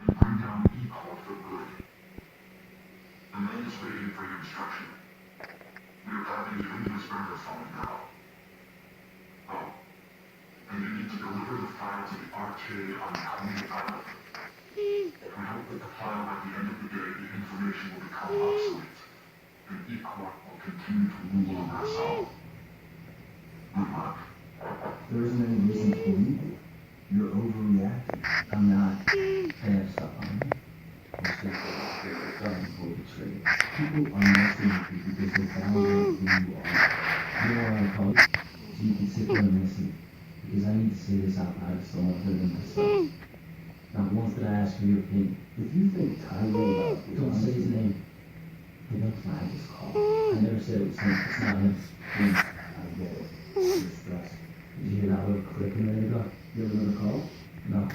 and bring down Equal for good. The man is waiting for your instruction. We are tapping into his burner phone now. Oh, and you need to deliver the file to the RTA on Coney Island. We hope that the file at the end of the day, the information will become obsolete, and Equal will continue to rule over us all. Good luck. There isn't any reason to believe you. You're overreacting. I'm not. I have stuff on me. I'm still going for betrayal. People are messing with you because they found out who you are. You know what I call you? So you can sit there and listen. Because I need to say this out loud so much better than myself. Not once did I ask for your opinion. If you think Tyler don't say his name. I don't flag his call. I never said it was him. It's not him. I get it. You're stressed. Did you hear that little click a minute ago? You ever know the call? No.